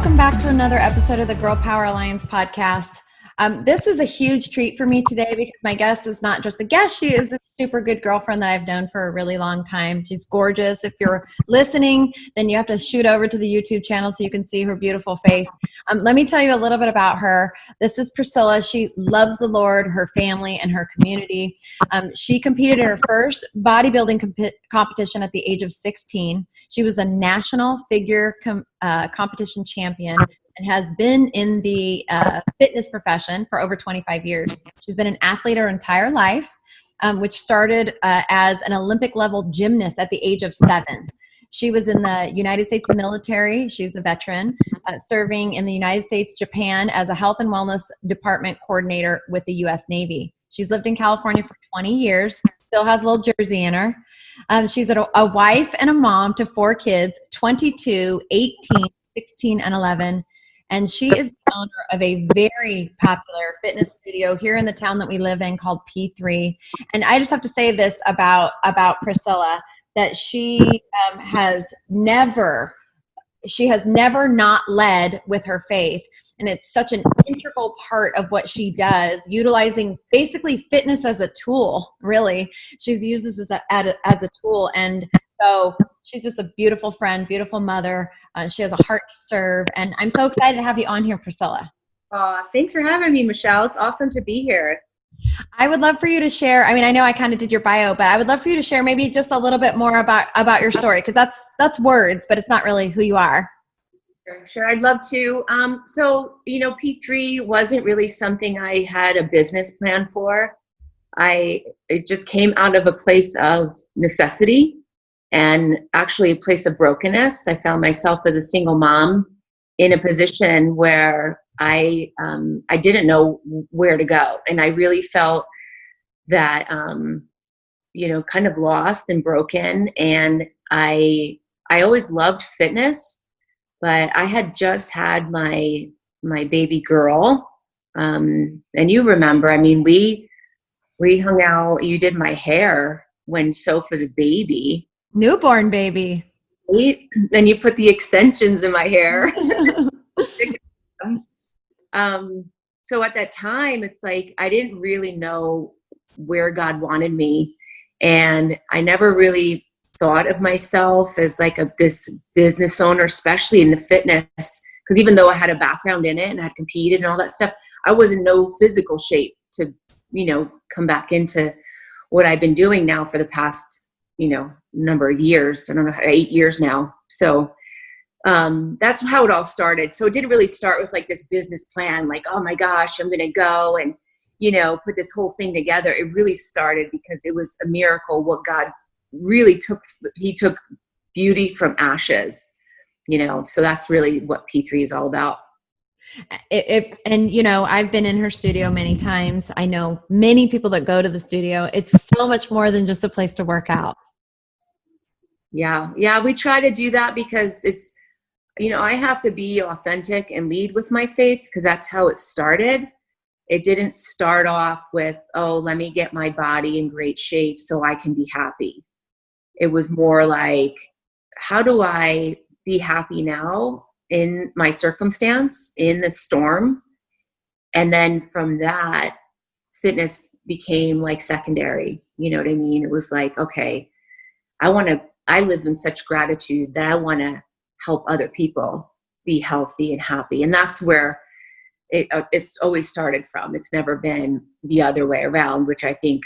Welcome back to another episode of the Girl Power Alliance podcast. This is a huge treat for me today because my guest is not just a guest. She is a super good girlfriend that I've known for a really long time. She's gorgeous. If you're listening, then you have to shoot over to the YouTube channel so you can see her beautiful face. Let me tell you a little bit about her. This is Priscilla. She loves the Lord, her family, and her community. She competed in her first bodybuilding competition at the age of 16. She was a national figure competition champion and has been in the fitness profession for over 25 years. She's been an athlete her entire life, which started as an Olympic level gymnast at the age of 7. She was in the United States military. She's a veteran, serving in the United States, Japan as a health and wellness department coordinator with the U.S. Navy. She's lived in California for 20 years, still has a little Jersey in her. She's a wife and a mom to 4 kids, 22, 18, 16, and 11. And she is the owner of a very popular fitness studio here in the town that we live in called P3. And I just have to say this about Priscilla, that she has never not led with her faith. And it's such an integral part of what she does, utilizing basically fitness as a tool, really. She uses this as a tool. And so she's just a beautiful friend, beautiful mother. She has a heart to serve. And I'm so excited to have you on here, Priscilla. Thanks for having me, Michelle. It's awesome to be here. I would love for you to share. I mean, I know I kind of did your bio, but I would love for you to share maybe just a little bit more about your story, because that's words, but it's not really who you are. Sure. I'd love to. So, P3 wasn't really something I had a business plan for. It just came out of a place of necessity and actually a place of brokenness. I found myself as a single mom in a position where I didn't know where to go. And I really felt that, kind of lost and broken. And I always loved fitness, but I had just had my baby girl. And you remember, I mean, we hung out, you did my hair when Soph was a baby. Newborn baby. Then you put the extensions in my hair. So at that time, it's like I didn't really know where God wanted me, and I never really thought of myself as like this business owner, especially in the fitness, because even though I had a background in it and I had competed and all that stuff, I was in no physical shape to, come back into what I've been doing now for the past, number of years. I don't know, 8 years now. So that's how it all started. So it didn't really start with like this business plan, like, oh my gosh, I'm going to go and, put this whole thing together. It really started because it was a miracle what God really took. He took beauty from ashes, so that's really what P3 is all about. I've been in her studio many times. I know many people that go to the studio. It's so much more than just a place to work out. Yeah. We try to do that because it's, I have to be authentic and lead with my faith because that's how it started. It didn't start off with, oh, let me get my body in great shape so I can be happy. It was more like, how do I be happy now in my circumstance, in the storm? And then from that, fitness became like secondary. You know what I mean? It was like, okay, I live in such gratitude that I want to help other people be healthy and happy. And that's where it's always started from. It's never been the other way around, which I think,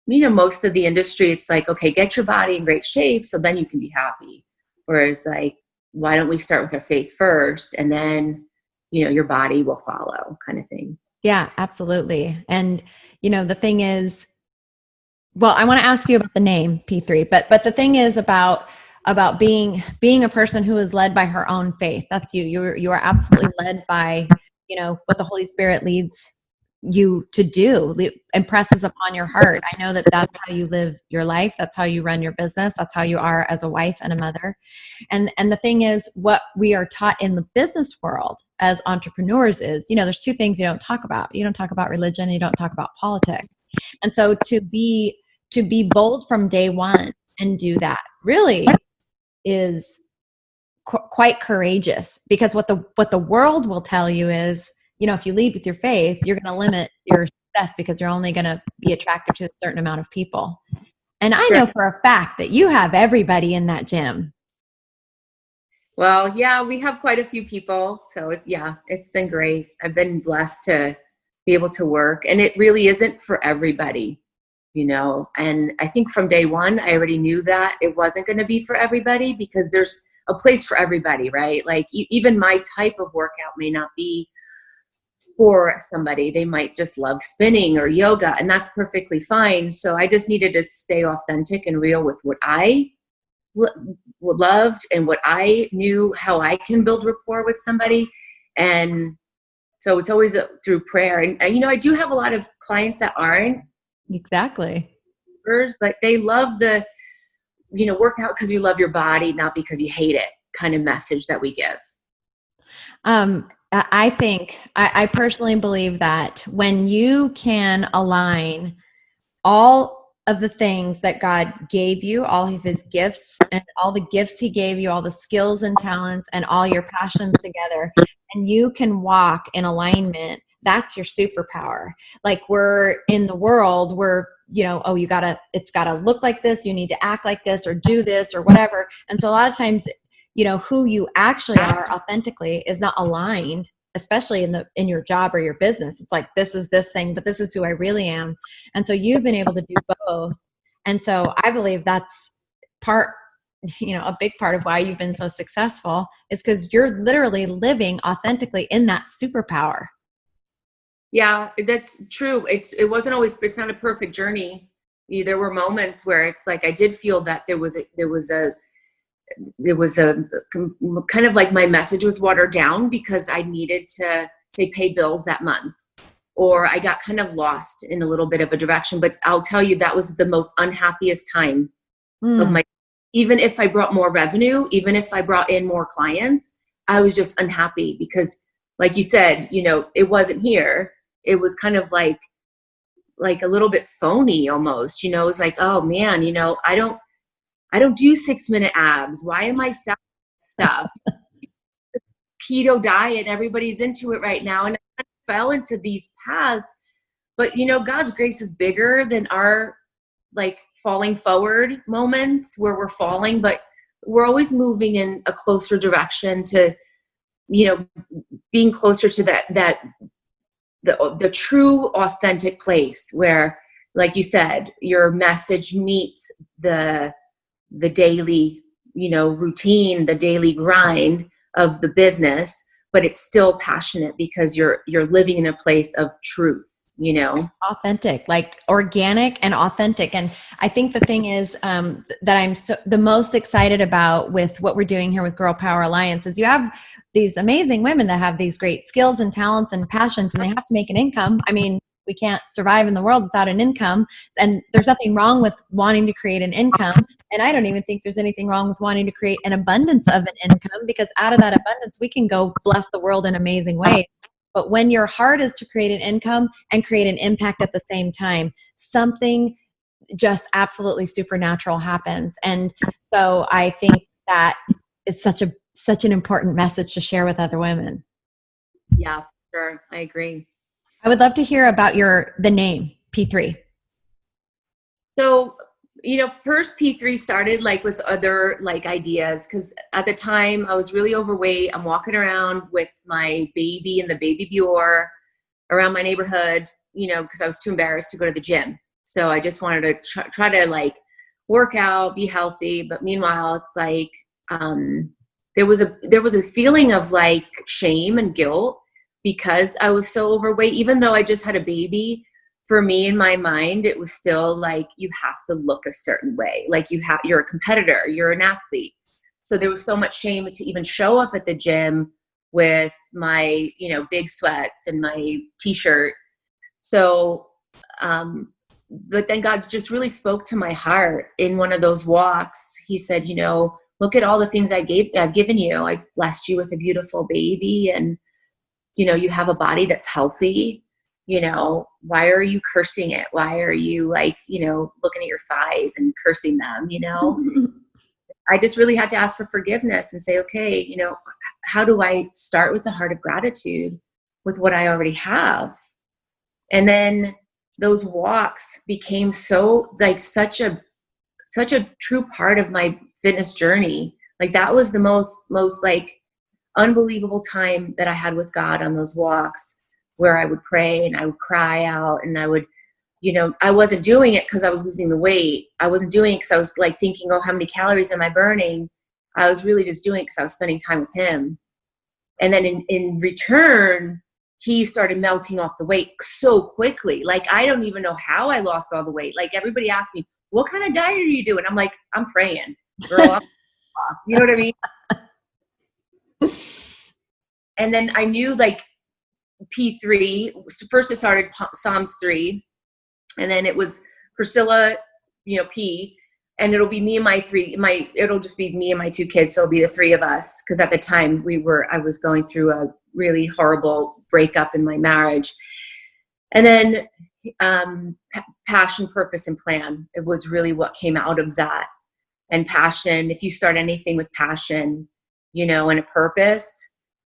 most of the industry, it's like, okay, get your body in great shape so then you can be happy. Whereas like, why don't we start with our faith first and then, your body will follow, kind of thing. Yeah, absolutely. And, the thing is, well, I want to ask you about the name P3, but the thing is about being a person who is led by her own faith. That's you. You are absolutely led by, what the Holy Spirit leads you to do, impresses upon your heart. I know that that's how you live your life. That's how you run your business. That's how you are as a wife and a mother. And the thing is, what we are taught in the business world as entrepreneurs is, there's 2 things you don't talk about. You don't talk about religion. You don't talk about politics. And so to be bold from day one and do that really is quite courageous, because what the world will tell you is, if you lead with your faith, you're going to limit your success because you're only going to be attractive to a certain amount of people. And I Sure. know for a fact that you have everybody in that gym. Well, yeah, we have quite a few people. So yeah, it's been great. I've been blessed to be able to work, and it really isn't for everybody, and I think from day one, I already knew that it wasn't going to be for everybody, because there's a place for everybody, right? Like even my type of workout may not be for somebody. They might just love spinning or yoga, and that's perfectly fine. So I just needed to stay authentic and real with what I loved and what I knew, how I can build rapport with somebody. And so it's always through prayer. And I do have a lot of clients that aren't Exactly, but they love the work out because you love your body, not because you hate it, kind of message that we give. I think I personally believe that when you can align all of the things that God gave you, all of his gifts and all the gifts he gave you, all the skills and talents and all your passions together, and you can walk in alignment, that's your superpower. Like, we're in the world where, it's gotta look like this, you need to act like this or do this or whatever. And so a lot of times, who you actually are authentically is not aligned, especially in your job or your business. It's like, this is this thing, but this is who I really am. And so you've been able to do both. And so I believe that's a big part of why you've been so successful, is because you're literally living authentically in that superpower. Yeah, that's true. It wasn't always, it's not a perfect journey. There were moments where it's like, I did feel that there was a kind of like my message was watered down because I needed to, say, pay bills that month, or I got kind of lost in a little bit of a direction. But I'll tell you, that was the most unhappiest time of my, even if I brought more revenue, even if I brought in more clients, I was just unhappy because, like you said, it wasn't here. It was kind of like a little bit phony almost, it was like, oh man, I don't do 6-minute abs. Why am I selling stuff? Keto diet, everybody's into it right now. And I fell into these paths. But, God's grace is bigger than our falling forward moments where we're falling. But we're always moving in a closer direction to, being closer to the true authentic place where, like you said, your message meets the daily, routine, the daily grind of the business, but it's still passionate because you're living in a place of truth, authentic, like organic and authentic. And I think the thing is that I'm the most excited about with what we're doing here with Girl Power Alliance is you have these amazing women that have these great skills and talents and passions, and they have to make an income. I mean, we can't survive in the world without an income, and there's nothing wrong with wanting to create an income. And I don't even think there's anything wrong with wanting to create an abundance of an income, because out of that abundance, we can go bless the world in amazing ways. But when your heart is to create an income and create an impact at the same time, something just absolutely supernatural happens. And so I think that is such an important message to share with other women. Yeah, for sure. I agree. I would love to hear about the name P3. So, first P3 started with other ideas, because at the time I was really overweight. I'm walking around with my baby in the baby Buer around my neighborhood, because I was too embarrassed to go to the gym. So I just wanted to try to work out, be healthy. But meanwhile, it's there was a feeling of shame and guilt because I was so overweight, even though I just had a baby. For me, in my mind, it was still you have to look a certain way. You're a competitor, you're an athlete. So there was so much shame to even show up at the gym with my, big sweats and my t-shirt. So, but then God just really spoke to my heart in one of those walks. He said, look at all the things I've given you. I've blessed you with a beautiful baby, and, you have a body that's healthy. Why are you cursing it? Why are you looking at your thighs and cursing them, I just really had to ask for forgiveness and say, okay, you know, how do I start with the heart of gratitude with what I already have? And then those walks became so like such a true part of my fitness journey. Like that was the most like unbelievable time that I had with God on those walks, where I would pray and I would cry out, and I would, you know, I wasn't doing it because I was losing the weight. I wasn't doing it because I was like thinking, oh, how many calories am I burning? I was really just doing it because I was spending time with him. And then in return, he started melting off the weight so quickly. Like, I don't even know how I lost all the weight. Like, everybody asked me, what kind of diet are you doing? I'm like, I'm praying, girl. You know what I mean? And then I knew like P3, first it started Psalms 3, and then it was Priscilla, you know, P, and it'll be me and it'll just be me and my 2 kids. So it'll be the 3 of us. Cause at the time I was going through a really horrible breakup in my marriage. And then, passion, purpose, and plan. It was really what came out of that. And passion, if you start anything with passion, you know, and a purpose,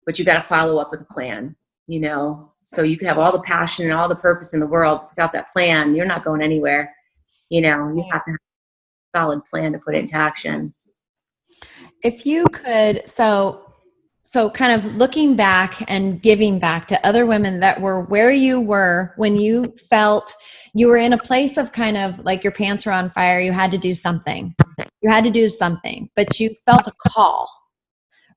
but you got to follow up with a plan, you know, so you can have all the passion and all the purpose in the world. Without that plan, you're not going anywhere. You know, you have to have a solid plan to put it into action. If you could, so kind of looking back and giving back to other women that were where you were when you felt you were in a place of kind of like your pants were on fire, you had to do something. You had to do something, but you felt a call,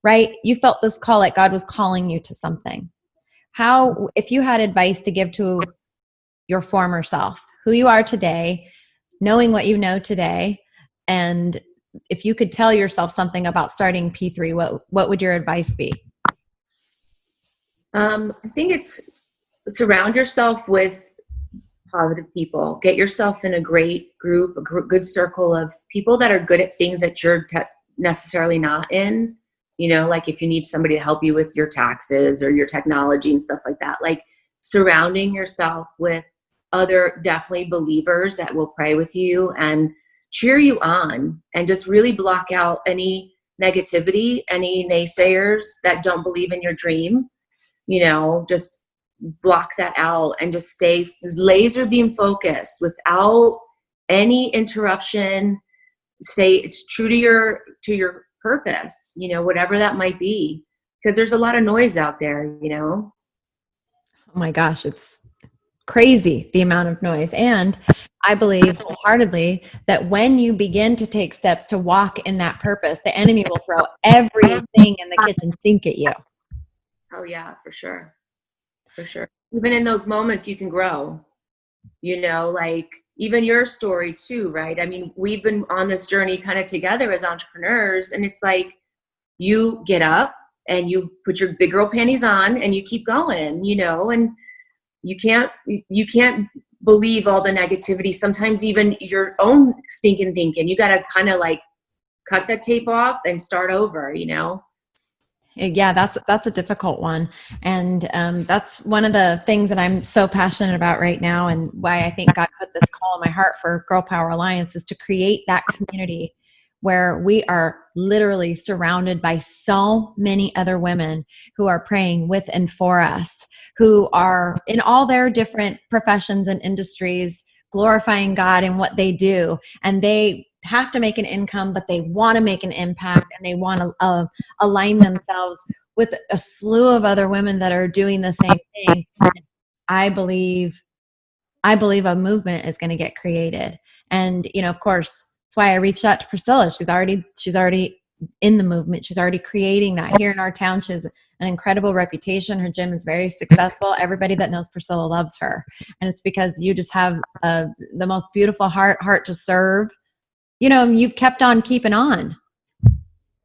right? You felt this call, like God was calling you to something. How, if you had advice to give to your former self, who you are today, knowing what you know today, and if you could tell yourself something about starting P3, what would your advice be? I think it's surround yourself with positive people. Get yourself in a great group, good circle of people that are good at things that you're necessarily not in. You know, like if you need somebody to help you with your taxes or your technology and stuff like that, like surrounding yourself with other definitely believers that will pray with you and cheer you on, and just really block out any negativity, any naysayers that don't believe in your dream. You know, just block that out and just stay laser beam focused without any interruption. Say it's true to your purpose, you know, whatever that might be, because there's a lot of noise out there, you know. Oh my gosh, it's crazy the amount of noise. And I believe wholeheartedly that when you begin to take steps to walk in that purpose, the enemy will throw everything in the kitchen sink at you. Oh yeah, for sure. For sure. Even in those moments you can grow, you know, like even your story too, right? I mean, we've been on this journey kind of together as entrepreneurs, and it's like you get up and you put your big girl panties on and you keep going, you know, and you can't believe all the negativity, sometimes even your own stinking thinking. You got to kind of like cut that tape off and start over, you know? Yeah, that's a difficult one. And that's one of the things that I'm so passionate about right now, and why I think God put this call in my heart for Girl Power Alliance, is to create that community where we are literally surrounded by so many other women who are praying with and for us, who are in all their different professions and industries, glorifying God in what they do. And they have to make an income, but they want to make an impact, and they want to align themselves with a slew of other women that are doing the same thing. I believe a movement is going to get created. And, you know, of course, that's why I reached out to Priscilla. She's already in the movement. She's already creating that here in our town. She has an incredible reputation. Her gym is very successful. Everybody that knows Priscilla loves her. And it's because you just have the most beautiful heart to serve. You know, you've kept on keeping on.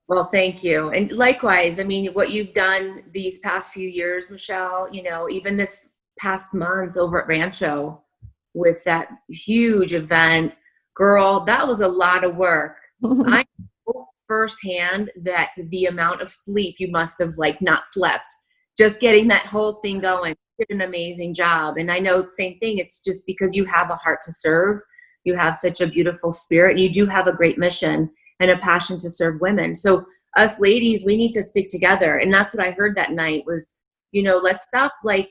Well, thank you. And likewise, I mean, what you've done these past few years, Michelle, you know, even this past month over at Rancho with that huge event, girl, that was a lot of work. I know firsthand that the amount of sleep you must have like not slept, just getting that whole thing going. You did an amazing job. And I know the same thing. It's just because you have a heart to serve. You have such a beautiful spirit, and you do have a great mission. and a passion to serve women. So us ladies, we need to stick together. And that's what I heard that night was, let's stop like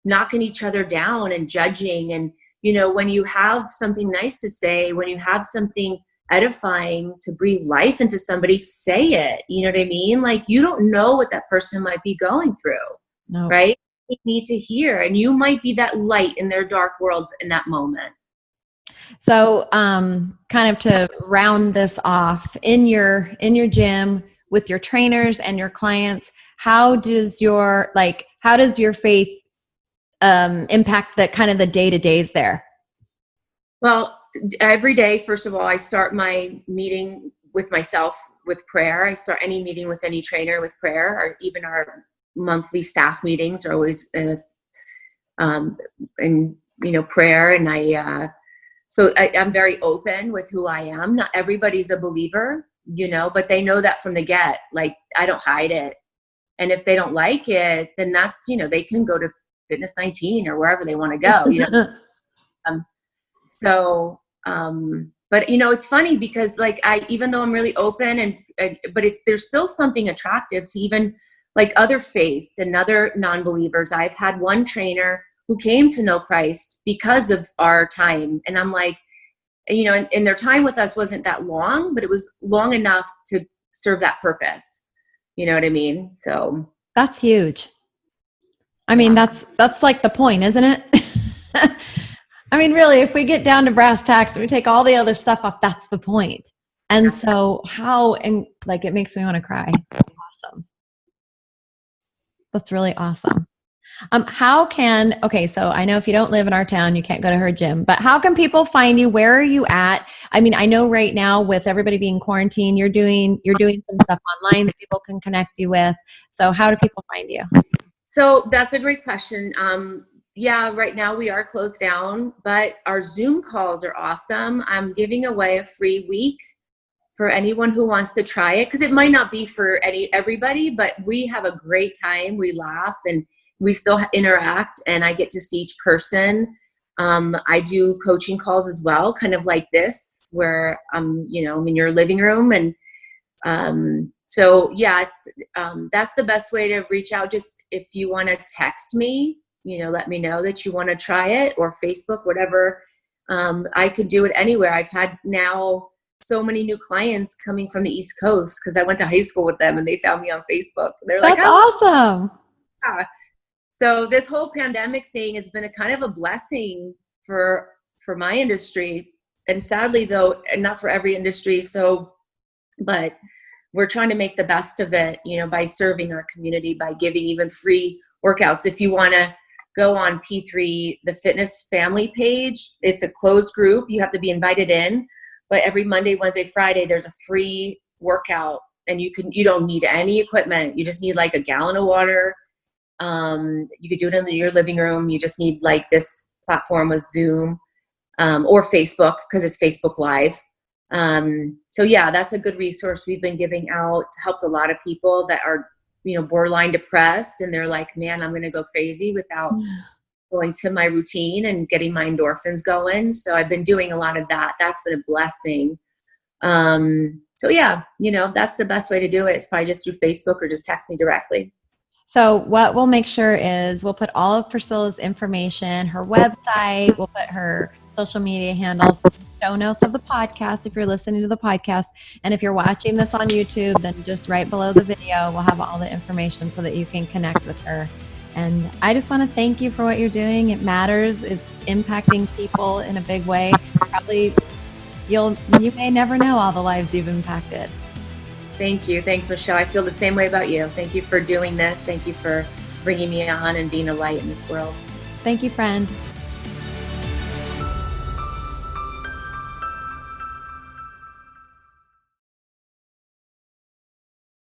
knocking each other down and judging. And, when you have something nice to say, when you have something edifying to breathe life into somebody, say it. You know what I mean? Like, you don't know what that person might be going through, No. right? They need to hear, and you might be that light in their dark world in that moment. So, kind of to round this off, in your gym with your trainers and your clients, how does your faith impact the kind of the day-to-days there? Well, every day, first of all, I start my meeting with myself with prayer. I start any meeting with any trainer with prayer, or even our monthly staff meetings are always in prayer. And so I'm very open with who I am. Not everybody's a believer, but they know that from the get. Like, I don't hide it. And if they don't like it, then that's, they can go to Fitness 19 or wherever they want to go, but it's funny because like even though I'm really open but there's still something attractive to even like other faiths and other non-believers. I've had one trainer who came to know Christ because of our time. And I'm like, and their time with us wasn't that long, but it was long enough to serve that purpose. You know what I mean? So that's huge. I mean, that's like the point, isn't it? I mean, really, if we get down to brass tacks and we take all the other stuff off, that's the point. And so it makes me want to cry. Awesome. That's really awesome. So I know if you don't live in our town, you can't go to her gym, but how can people find you? Where are you at? I mean, I know right now with everybody being quarantined, you're doing some stuff online that people can connect you with. So how do people find you? So that's a great question. Right now we are closed down, but our Zoom calls are awesome. I'm giving away a free week for anyone who wants to try it, because it might not be for everybody, but we have a great time. We laugh and we still interact, and I get to see each person. I do coaching calls as well, kind of like this, where I'm in your living room. And that's the best way to reach out. Just if you want to text me, let me know that you want to try it, or Facebook, whatever. I could do it anywhere. I've had now so many new clients coming from the East Coast because I went to high school with them and they found me on Facebook. They're like, that's awesome. Yeah. So this whole pandemic thing has been a kind of a blessing for my industry, and sadly though, and not for every industry. But we're trying to make the best of it, by serving our community, by giving even free workouts. If you want to go on P3, the fitness family page, it's a closed group. You have to be invited in, but every Monday, Wednesday, Friday, there's a free workout, and you don't need any equipment. You just need like a gallon of water. You could do it in your living room. You just need like this platform with Zoom, or Facebook, because it's Facebook Live. That's a good resource we've been giving out to help a lot of people that are, borderline depressed, and they're like, man, I'm going to go crazy without going to my routine and getting my endorphins going. So I've been doing a lot of that. That's been a blessing. That's the best way to do it. It's probably just through Facebook, or just text me directly. So what we'll make sure is we'll put all of Priscilla's information, her website, we'll put her social media handles, show notes of the podcast if you're listening to the podcast. And if you're watching this on YouTube, then just right below the video, we'll have all the information so that you can connect with her. And I just want to thank you for what you're doing. It matters. It's impacting people in a big way. Probably you may never know all the lives you've impacted. Thank you. Thanks, Michelle. I feel the same way about you. Thank you for doing this. Thank you for bringing me on and being a light in this world. Thank you, friend.